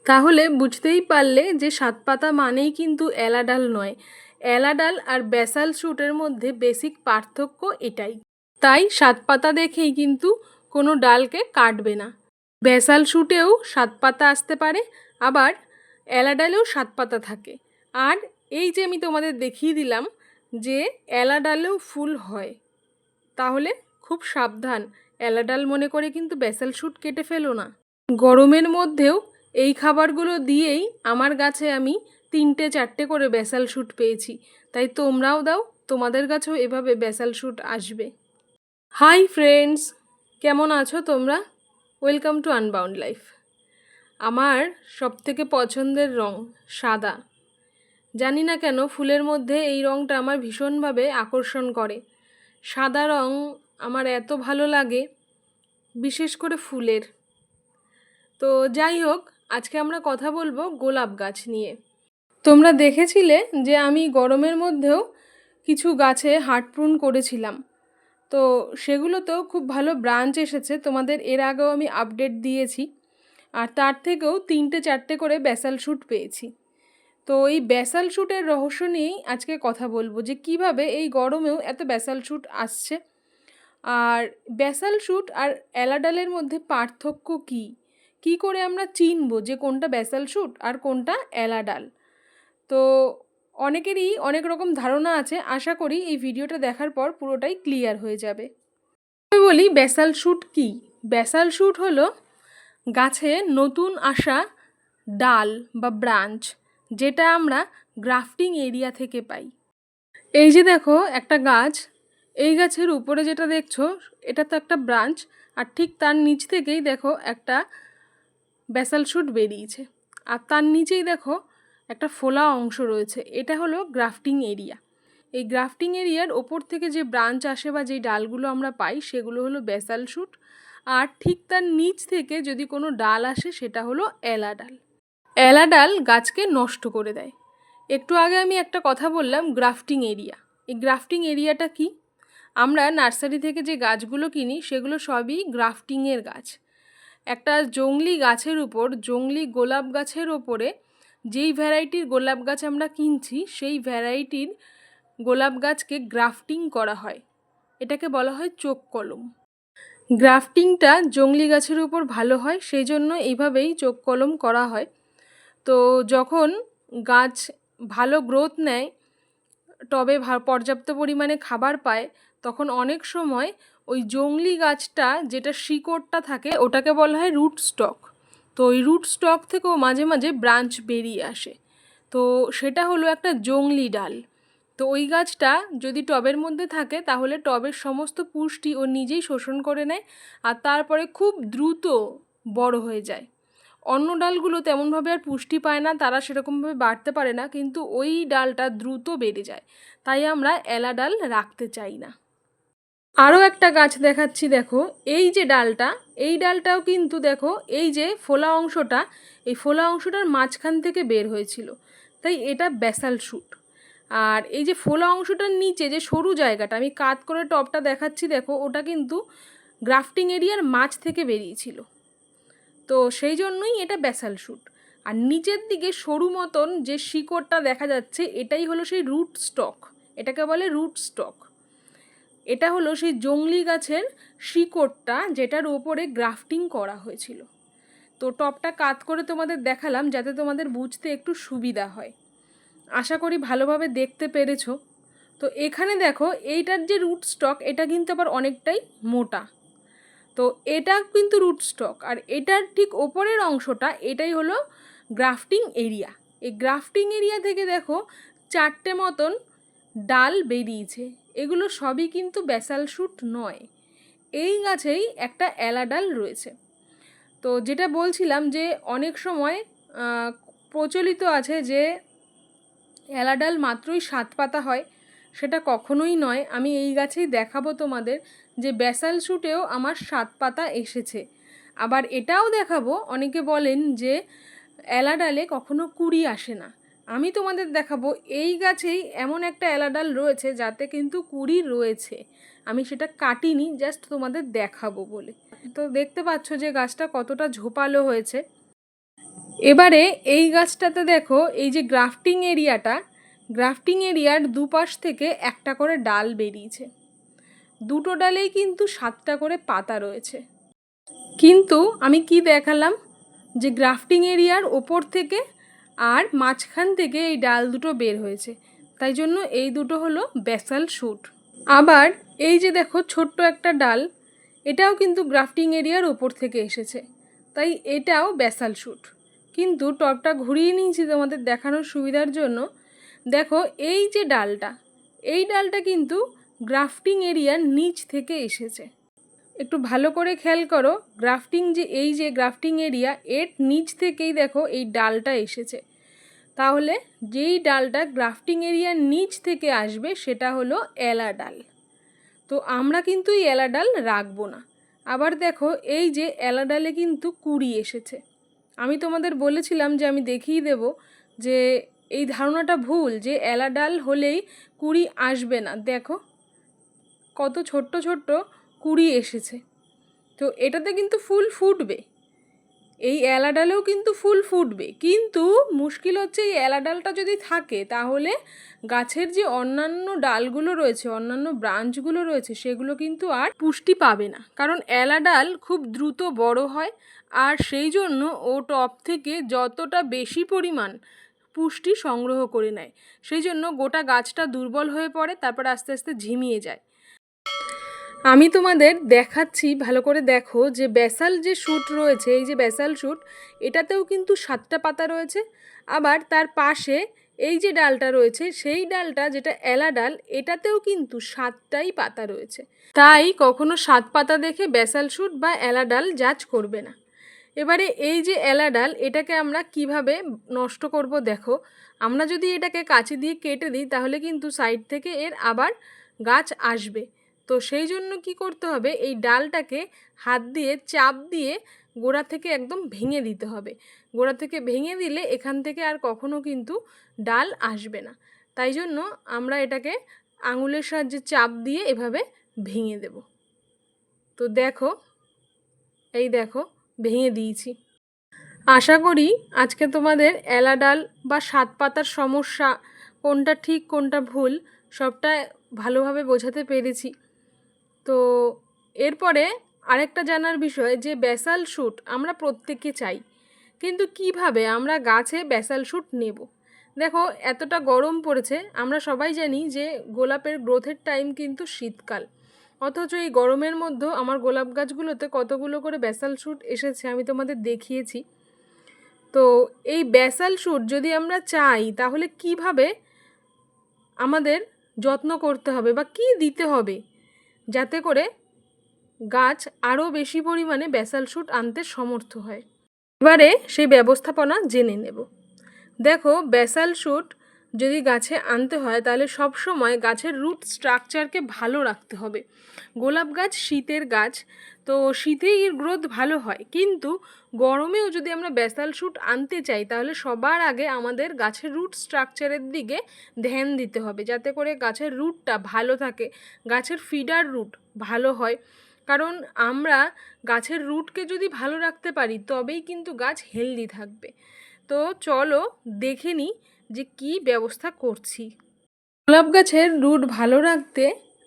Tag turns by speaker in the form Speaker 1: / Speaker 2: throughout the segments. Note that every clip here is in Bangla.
Speaker 1: তাহলে বুঝতেই পারলে যে সাতপাতা মানেই কিন্তু এলা ডাল নয়। এলা ডাল আর ব্যাসাল শুটের মধ্যে বেসিক পার্থক্য এটাই। তাই সাতপাতা দেখেই কিন্তু কোনো ডালকে কাটবে না। ব্যাসাল শুটেও সাতপাতা আসতে পারে, আবার এলা ডালেও সাতপাতা থাকে। আর এই যে আমি তোমাদের দেখিয়ে দিলাম যে এলা ডালেও ফুল হয়, তাহলে খুব সাবধান, এলা ডাল মনে করে কিন্তু ব্যাসাল শুট কেটে ফেলো না। গরমের মধ্যেও এই খাবারগুলো দিয়েই আমার গাছে আমি 3-4টে করে ব্যাসাল শুট পেয়েছি। তাই তোমরাও দাও, তোমাদের গাছেও এভাবে ব্যাসাল শুট আসবে। হাই ফ্রেন্ডস, কেমন আছো তোমরা? Welcome to unbound life. আমার সবথেকে পছন্দের রং সাদা। জানি না কেন ফুলের মধ্যে এই রংটা আমার ভীষণভাবে আকর্ষণ করে। সাদা রং আমার এত ভালো লাগে, বিশেষ করে ফুলের। তো যাই হোক, আজকে আমরা কথা বলবো গোলাপ গাছ নিয়ে। তোমরা দেখেছিলে যে আমি গরমের মধ্যেও কিছু গাছে হার্ট প্রুন করেছিলাম, তো সেগুলোতেও খুব ভালো ব্রাঞ্চ এসেছে। তোমাদের এর আগেও আমি আপডেট দিয়েছি, আর তার থেকেও 3-4টে করে ব্যাসাল শুট পেয়েছি। তো এই ব্যাসাল শুটের রহস্য নিয়েই আজকে কথা বলবো, যে কিভাবে এই গরমেও এত ব্যাসাল শুট আসছে, আর ব্যাসাল শুট আর এলাডালের মধ্যে পার্থক্য কী, কী করে আমরা চিনব যে কোনটা ব্যাসাল শুট আর কোনটা এলাডাল। তো অনেকেরই অনেক রকম ধারণা আছে, আশা করি এই ভিডিওটা দেখার পর পুরোটাই ক্লিয়ার হয়ে যাবে। আমি বলি ব্যাসাল শুট কী। ব্যাসাল শুট হলো গাছে নতুন আসা ডাল বা ব্রাঞ্চ, যেটা আমরা গ্রাফটিং এরিয়া থেকে পাই। এই যে দেখো একটা গাছ, এই গাছের উপরে যেটা দেখছো এটা তো একটা ব্রাঞ্চ, আর ঠিক তার নিচ থেকেই দেখো একটা ব্যাসাল শুট বেরিয়েছে, আর তার নিচেই দেখো একটা ফোলা অংশ রয়েছে। এটা হলো গ্রাফটিং এরিয়া। এই গ্রাফটিং এরিয়ার ওপর থেকে যে ব্রাঞ্চ আসে বা যেই ডালগুলো আমরা পাই সেগুলো হলো ব্যাসাল শুট, আর ঠিক তার নিচ থেকে যদি কোনো ডাল আসে সেটা হলো এলা ডাল। এলা ডাল গাছকে নষ্ট করে দেয়। একটু আগে আমি একটা কথা বললাম গ্রাফটিং এরিয়া। এই গ্রাফটিং এরিয়াটা কি? আমরা নার্সারি থেকে যে গাছগুলো কিনি সেগুলো সবই গ্রাফটিংয়ের গাছ। একটা জংলি গাছের উপর, জংলি গোলাপ গাছের ওপরে যেই ভ্যারাইটির গোলাপ গাছ আমরা কিনছি সেই ভ্যারাইটির গোলাপ গাছকে গ্রাফটিং করা হয়। এটাকে বলা হয় চোখ কলম। গ্রাফটিংটা জংলি গাছের উপর ভালো হয়, সেই জন্য এইভাবেই চোখ কলম করা হয়। তো যখন গাছ ভালো গ্রোথ নেয়, টবে পর্যাপ্ত পরিমাণে খাবার পায়, তখন অনেক সময় ওই জংলি গাছটা যেটা শিকড়টা থাকে ওটাকে বলা হয় রুট স্টক। তো ওই রুট স্টক থেকেও মাঝে মাঝে ব্রাঞ্চ বেরিয়ে আসে, তো সেটা হলো একটা জংলি ডাল। তো ওই গাছটা যদি টবের মধ্যে থাকে তাহলে টবের সমস্ত পুষ্টি ও নিজেই শোষণ করে নেয়, আর তারপরে খুব দ্রুত বড় হয়ে যায়। অন্য ডালগুলো তেমনভাবে আর পুষ্টি পায় না, তারা সেরকমভাবে বাড়তে পারে না, কিন্তু ওই ডালটা দ্রুত বেড়ে যায়। তাই আমরা এলা ডাল রাখতে চাই না। আরও একটা গাছ দেখাচ্ছি, দেখো এই যে ডালটা, এই ডালটাও কিন্তু দেখো এই যে ফোলা অংশটা, এই ফোলা অংশটার মাঝখান থেকে বের হয়েছিল, তাই এটা ব্যাসাল শুট। আর এই যে ফোলা অংশটার নিচে যে সরু জায়গাটা, আমি কাত করে টপটা দেখাচ্ছি, দেখো ওটা কিন্তু গ্রাফটিং এরিয়ার মাঝ থেকে বেরিয়েছিল, তো সেই জন্যই এটা ব্যাসাল শুট। আর নিচের দিকে সরু মতন যে শিকড়টা দেখা যাচ্ছে এটাই হলো সেই রুট স্টক, এটাকে বলে রুট স্টক। এটা হলো সেই জংলি গাছের শিকড়টা যেটার ওপরে গ্রাফটিং করা হয়েছিল। তো টপটা কাত করে তোমাদের দেখালাম যাতে তোমাদের বুঝতে একটু সুবিধা হয়। আশা করি ভালোভাবে দেখতে পেরেছো। তো এখানে দেখো এইটার যে রুট স্টক এটা কিন্তু আবার অনেকটাই মোটা, তো এটা কিন্তু রুট স্টক, আর এটার ঠিক ওপরের অংশটা এটাই হলো গ্রাফটিং এরিয়া। এই গ্রাফটিং এরিয়া থেকে দেখো 4টে মতন ডাল বেরিয়েছে, এগুলো সবই কিন্তু ব্যাসাল শুট নয়। এই গাছেই একটা এলা ডাল রয়েছে। তো যেটা বলছিলাম যে অনেক সময় প্রচলিত আছে যে এলা ডাল মাত্রই 7 পাতা হয়, সেটা কখনোই নয়। আমি এই গাছেই দেখাবো তোমাদের যে ব্যাসাল শুটেও আমার 7 পাতা এসেছে। আবার এটাও দেখাবো, অনেকে বলেন যে এলা ডালে কখনো কুড়ি আসে না। আমি তোমাদের দেখাবো এই গাছেই এমন একটা এলা ডাল রয়েছে যাতে কিন্তু কুড়ি রয়েছে। আমি সেটা কাটিনি, জাস্ট তোমাদের দেখাবো বলে। তো দেখতে পাচ্ছ যে গাছটা কতটা ঝোপালো হয়েছে। এবারে এই গাছটাতে দেখো এই যে গ্রাফটিং এরিয়াটা, গ্রাফটিং এরিয়ার দুপাশ থেকে একটা করে ডাল বেরিয়েছে। দুটো ডালেই কিন্তু 7টা করে পাতা রয়েছে। কিন্তু আমি কি দেখালাম যে গ্রাফটিং এরিয়ার ওপর থেকে আর মাঝখান থেকে এই ডাল দুটো বের হয়েছে, তাই জন্য এই দুটো হলো ব্যাসাল্ট শুট। আবার এই যে দেখো ছোট্ট একটা ডাল, এটাও কিন্তু গ্রাফটিং এরিয়ার ওপর থেকে এসেছে, তাই এটাও ব্যাসাল্ট শুট। কিন্তু টপটা ঘুরিয়ে নিয়েছি তোমাদের দেখানোর সুবিধার জন্য। দেখো এই যে ডালটা, এই ডালটা কিন্তু গ্রাফটিং এরিয়ার নিচ থেকে এসেছে। একটু ভালো করে খেয়াল করো, গ্রাফটিং যে এই যে গ্রাফটিং এরিয়া, এর নিচ থেকেই দেখো এই ডালটা এসেছে। তাহলে যেই ডালটা গ্রাফটিং এরিয়ার নিচ থেকে আসবে সেটা হলো এলা ডাল। তো আমরা কিন্তু এই এলা ডাল রাখবো না। আবার দেখো এই যে এলা ডালে কিন্তু কুঁড়ি এসেছে। আমি তোমাদের বলেছিলাম যে আমি দেখিয়ে দেব যে এই ধারণাটা ভুল, যে এলা ডাল হলেই কুঁড়ি আসবে না। দেখো কত ছোট্ট ছোট্ট কুঁড়ি এসেছে। তো এটাতে কিন্তু ফুল ফুটবে, এই এলা ডালেও কিন্তু ফুল ফুটবে, কিন্তু মুশকিল হচ্ছে এই এলা ডালটা যদি থাকে তাহলে গাছের যে অন্যান্য ডালগুলো রয়েছে, অন্যান্য ব্রাঞ্চগুলো রয়েছে, সেগুলো কিন্তু আর পুষ্টি পাবে না। কারণ এলা ডাল খুব দ্রুত বড় হয়, আর সেই জন্য ও টপ থেকে যতটা বেশি পরিমাণ পুষ্টি সংগ্রহ করে নেয়, সেই জন্য গোটা গাছটা দুর্বল হয়ে পড়ে, তারপর আস্তে আস্তে ঝিমিয়ে যায়। আমি তোমাদের দেখাচ্ছি, ভালো করে দেখো যে ব্যাসাল যে শুট রয়েছে, এই যে ব্যাসাল শুট, এটাতেও কিন্তু 7টা পাতা রয়েছে। আবার তার পাশে এই যে ডালটা রয়েছে, সেই ডালটা যেটা এলা ডাল, এটাতেও কিন্তু 7টাই পাতা রয়েছে। তাই কখনো 7 পাতা দেখে ব্যাসাল শুট বা এলা ডাল জাজ করবে না। এবারে এই যে এলা ডাল, এটাকে আমরা কিভাবে নষ্ট করব দেখো। আমরা যদি এটাকে কাঁচি দিয়ে কেটে দিই তাহলে কিন্তু সাইড থেকে এর আবার গাছ আসবে। তো সেই জন্য কি করতে হবে, এই ডালটাকে হাত দিয়ে চাপ দিয়ে গোড়া থেকে একদম ভেঙে দিতে হবে। গোড়া থেকে ভেঙে দিলে এখান থেকে আর কখনো কিন্তু ডাল আসবে না। তাই জন্য আমরা এটাকে আঙুলের সাহায্যে চাপ দিয়ে এভাবে ভেঙে দেব। তো দেখো, এই দেখো ভেঙে দিয়েছি। আশা করি আজকে তোমাদের এলা ডাল বা 7 পাতার সমস্যা কোনটা ঠিক কোনটা ভুল সবটা ভালোভাবে বোঝাতে পেরেছি। তো এরপরে আরেকটা জানার বিষয় যে ব্যাসাল শুট আমরা প্রত্যেকে চাই, কিন্তু কিভাবে আমরা গাছে ব্যাসাল শুট নেব। দেখো এতটা গরম পড়েছে, আমরা সবাই জানি যে গোলাপের গ্রোথের টাইম কিন্তু শীতকাল, অথচ এই গরমের মধ্যেও আমার গোলাপ গাছগুলোতে কতগুলো করে ব্যাসাল শুট এসেছে আমি তোমাদের দেখিয়েছি। তো এই ব্যাসাল শুট যদি আমরা চাই তাহলে কিভাবে আমাদের যত্ন করতে হবে বা কি দিতে হবে যাতে করে গাছ আরও বেশি পরিমাণে ব্যাসাল শুট আনতে সমর্থ হয়। এবারে সেই ব্যবস্থাপনা জেনে নেব। দেখো ব্যাসাল শুট যদি গাছে আনতে হয় তাহলে সব সময় গাছের রুট স্ট্রাকচারকে ভালো রাখতে হবে। গোলাপ গাছ শীতের গাছ, তো শীতেই এর গ্রোথ ভালো হয়, কিন্তু গরমেও যদি আমরা ব্যাসাল শুট আনতে চাই তাহলে সবার আগে আমাদের গাছের রুট স্ট্রাকচারের দিকে ধ্যান দিতে হবে, যাতে করে গাছের রুটটা ভালো থাকে, গাছের ফিডার রুট ভালো হয়। কারণ আমরা গাছের রুটকে যদি ভালো রাখতে পারি তবেই কিন্তু গাছ হেলদি থাকবে। তো চলো দেখে নিই যে কী ব্যবস্থা করছি। গোলাপ গাছের রুট ভালো রাখতে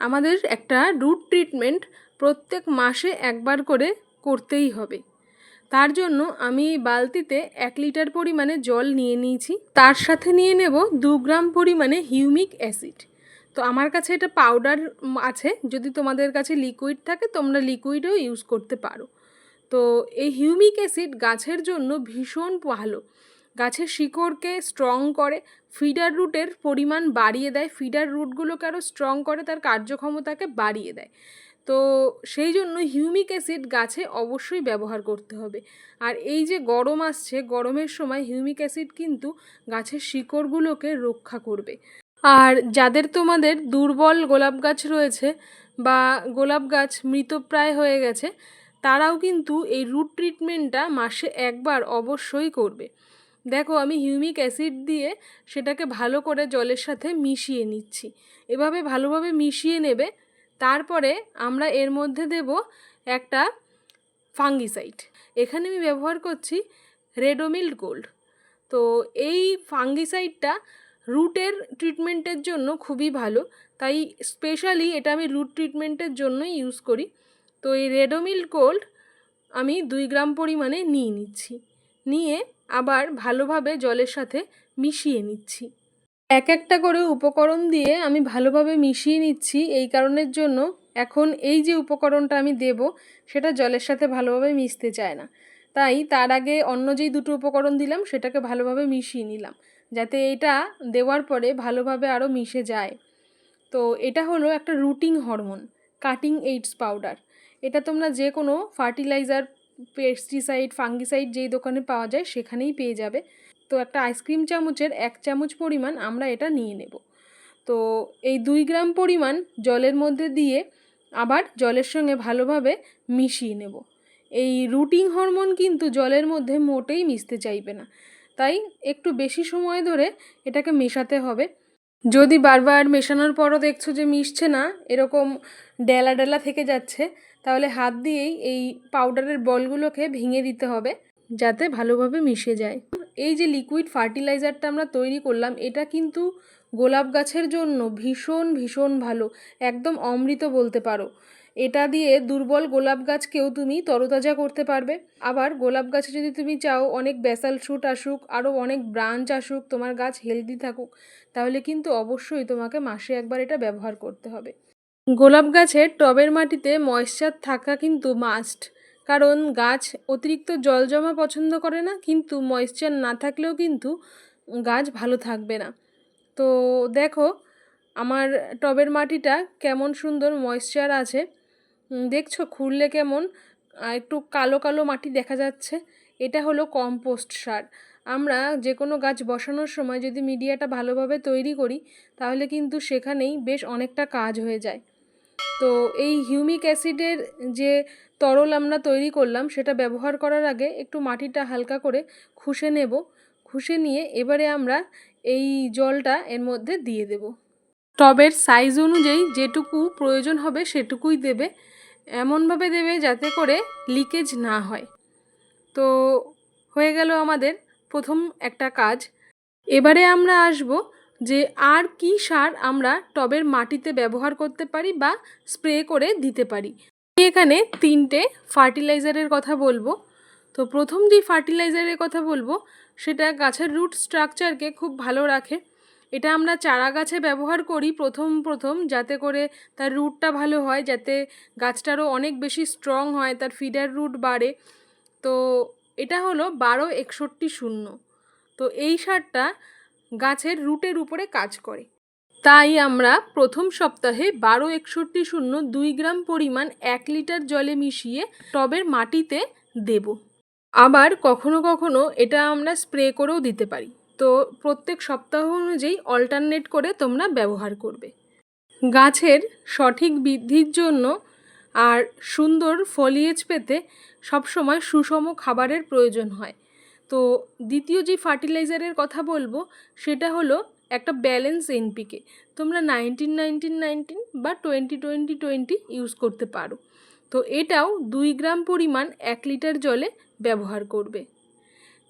Speaker 1: আমাদের একটা রুট ট্রিটমেন্ট প্রত্যেক মাসে একবার করে করতেই হবে। তার জন্য আমি বালতিতে 1 লিটার পরিমাণে জল নিয়ে নিয়েছি, তার সাথে নিয়ে নেব 2 গ্রাম পরিমাণে হিউমিক অ্যাসিড। তো আমার কাছে এটা পাউডার আছে, যদি তোমাদের কাছে লিকুইড থাকে তোমরা লিকুইডও ইউজ করতে পারো। তো এই হিউমিক অ্যাসিড গাছের জন্য ভীষণ ভালো, গাছের শিকড়কে স্ট্রং করে, ফিডার রুটের পরিমাণ বাড়িয়ে দেয়, ফিডার রুটগুলোকে আরও স্ট্রং করে, তার কার্যক্ষমতাকে বাড়িয়ে দেয়। তো সেই জন্য হিউমিক অ্যাসিড গাছে অবশ্যই ব্যবহার করতে হবে। আর এই যে গরম আসছে, গরমের সময় হিউমিক অ্যাসিড কিন্তু গাছের শিকড়গুলোকে রক্ষা করবে। আর যাদের তোমাদের দুর্বল গোলাপ গাছ রয়েছে বা গোলাপ গাছ মৃতপ্রায় হয়ে গেছে, তারাও কিন্তু এই রুট ট্রিটমেন্টটা মাসে একবার অবশ্যই করবে। দেখো আমি হিউমিক অ্যাসিড দিয়ে সেটাকে ভালো করে জলের সাথে মিশিয়ে নিচ্ছি। এভাবে ভালোভাবে মিশিয়ে নেবে। তারপরে আমরা এর মধ্যে দেব একটা ফাঙ্গিসাইড। এখানে আমি ব্যবহার করছি রেডোমিল গোল্ড। তো এই ফাঙ্গিসাইডটা রুটের ট্রিটমেন্টের জন্য খুবই ভালো, তাই স্পেশালি এটা আমি রুট ট্রিটমেন্টের জন্যই ইউজ করি। তো এই রেডোমিল গোল্ড আমি 2 গ্রাম পরিমাণে নিয়ে নিচ্ছি, নিয়ে আবার ভালোভাবে জলের সাথে মিশিয়ে নিচ্ছি। এক একটা করে উপকরণ দিয়ে আমি ভালোভাবে মিশিয়ে নিচ্ছি এই কারণের জন্য, এখন এই যে উপকরণটা আমি দেব সেটা জলের সাথে ভালোভাবে মিশতে চায় না, তাই তার আগে অন্য যেই দুটো উপকরণ দিলাম সেটাকে ভালোভাবে মিশিয়ে নিলাম, যাতে এটা দেওয়ার পরে ভালোভাবে আরও মিশে যায়। তো এটা হলো একটা রুটিং হরমোন, কাটিং এইডস পাউডার। এটা তোমরা যে কোনো ফার্টিলাইজার, পেস্টিসাইড, ফাঙ্গিসাইড যেই দোকানে পাওয়া যায় সেখানেই পেয়ে যাবে। তো একটা আইসক্রিম চামচের 1 চামচ পরিমাণ আমরা এটা নিয়ে নেব। তো এই 2 গ্রাম পরিমাণ জলের মধ্যে দিয়ে আবার জলের সঙ্গে ভালোভাবে মিশিয়ে নেব। এই রুটিং হরমোন কিন্তু জলের মধ্যে মোটেই মিশতে চাইবে না, তাই একটু বেশি সময় ধরে এটাকে মেশাতে হবে। যদি বারবার মেশানোর পরও দেখছো যে মিশছে না, এরকম ডেলা ডেলা থেকে যাচ্ছে, তাহলে হাত দিয়েই এই পাউডারের বলগুলোকে ভেঙে দিতে হবে যাতে ভালোভাবে মিশে যায়। এই যে লিকুইড ফার্টিলাইজারটা আমরা তৈরি করলাম, এটা কিন্তু গোলাপ গাছের জন্য ভীষণ ভীষণ ভালো, একদম অমৃত বলতে পারো। এটা দিয়ে দুর্বল গোলাপ গাছকেও তুমি তরতাজা করতে পারবে। আবার গোলাপ গাছে যদি তুমি চাও অনেক ব্যাসাল শুট আসুক, আরও অনেক ব্রাঞ্চ আসুক, তোমার গাছ হেলদি থাকুক, তাহলে কিন্তু অবশ্যই তোমাকে মাসে একবার এটা ব্যবহার করতে হবে। গোলাপ গাছের টবের মাটিতে ময়েশ্চার থাকা কিন্তু মাস্ট, কারণ গাছ অতিরিক্ত জল জমা পছন্দ করে না, কিন্তু ময়েশ্চার না থাকলেও কিন্তু গাছ ভালো থাকবে না। তো দেখো আমার টবের মাটিটা কেমন সুন্দর ময়েশ্চার আছে, দেখছো খুললে কেমন একটু কালো কালো মাটি দেখা যাচ্ছে। এটা হলো কম্পোস্ট সার। আমরা যে কোনো গাছ বসানোর সময় যদি মিডিয়াটা ভালোভাবে তৈরি করি, তাহলে কিন্তু সেখানেই বেশ অনেকটা কাজ হয়ে যায়। তো এই হিউমিক অ্যাসিডের যে তরল আমরা তৈরি করলাম, সেটা ব্যবহার করার আগে একটু মাটিটা হালকা করে খুশে নেব। খুশে নিয়ে এবারে আমরা এই জলটা এর মধ্যে দিয়ে দেব। টবের সাইজ অনুযায়ী যেটুকু প্রয়োজন হবে সেটুকুই দেবে, এমনভাবে দেবে যাতে করে লিকেজ না হয়। তো হয়ে গেল আমাদের প্রথম একটা কাজ। এবারে আমরা আসব যে আর কি সার আমরা টবের মাটিতে ব্যবহার করতে পারি বা স্প্রে করে দিতে পারি। আমি এখানে 3টে ফার্টিলাইজারের কথা বলবো। তো প্রথম যে ফার্টিলাইজারের কথা বলবো সেটা গাছের রুট স্ট্রাকচারকে খুব ভালো রাখে। এটা আমরা চারা গাছে ব্যবহার করি প্রথম যাতে করে তার রুটটা ভালো হয়, যাতে গাছটারও অনেক বেশি স্ট্রং হয়, তার ফিডার রুট বাড়ে। তো এটা হলো 12-61-0। তো এই সারটা গাছের রুটের উপরে কাজ করে, তাই আমরা প্রথম সপ্তাহে 12-61-0 2 গ্রাম পরিমাণ 1 লিটার জলে মিশিয়ে টবের মাটিতে দেব। আবার কখনো কখনো এটা আমরা স্প্রে করেও দিতে পারি। তো প্রত্যেক সপ্তাহ অনুযায়ী অল্টারনেট করে তোমরা ব্যবহার করবে। গাছের সঠিক বৃদ্ধির জন্য আর সুন্দর ফলিয়েজ পেতে সবসময় সুষম খাবারের প্রয়োজন হয়। তো দ্বিতীয় যে ফার্টিলাইজারের কথা বলবো সেটা হলো একটা ব্যালেন্স এনপিকে। তোমরা 19-19-19 বা 20-20-20 ইউজ করতে পারো। তো এটাও 2 গ্রাম পরিমাণ 1 লিটার জলে ব্যবহার করবে।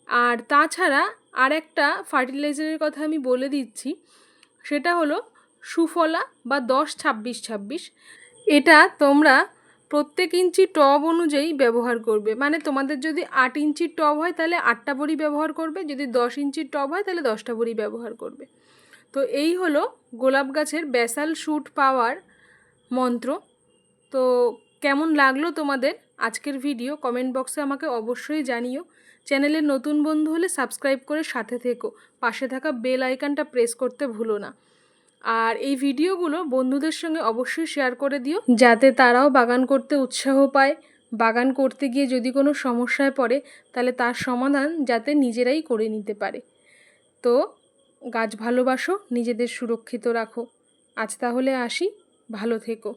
Speaker 1: আর তাছাড়া আর একটা ফার্টিলাইজারের কথা আমি বলে দিচ্ছি, সেটা হলো সুফলা বা 10-26-26। এটা তোমরা প্রত্যেক ইঞ্চি টব অনুযায়ী ব্যবহার করবে। মানে তোমাদের যদি 8 ইঞ্চির টব হয় তাহলে 8টা বড়ি ব্যবহার করবে, যদি 10 ইঞ্চির টব হয় তাহলে 10টা বড়ি ব্যবহার করবে। তো এই হলো গোলাপ গাছের ব্যাসাল শুট পাওয়ার মন্ত্র। তো কেমন লাগলো তোমাদের আজকের ভিডিও কমেন্ট বক্সে আমাকে অবশ্যই জানিও। চ্যানেলের নতুন বন্ধু হলে সাবস্ক্রাইব করে সাথে থেকো, পাশে থাকা বেল আইকনটা প্রেস করতে ভুলো না। আর এই ভিডিওগুলো বন্ধুদের সঙ্গে অবশ্যই শেয়ার করে দিও, যাতে তারাও বাগান করতে উৎসাহ পায়। বাগান করতে গিয়ে যদি কোনো সমস্যায় পড়ে তাহলে তার সমাধান যাতে নিজেরাই করে নিতে পারে। তো গাছ ভালোবাসো, নিজেদের সুরক্ষিত রাখো। আজ তাহলে আসি, ভালো থেকো।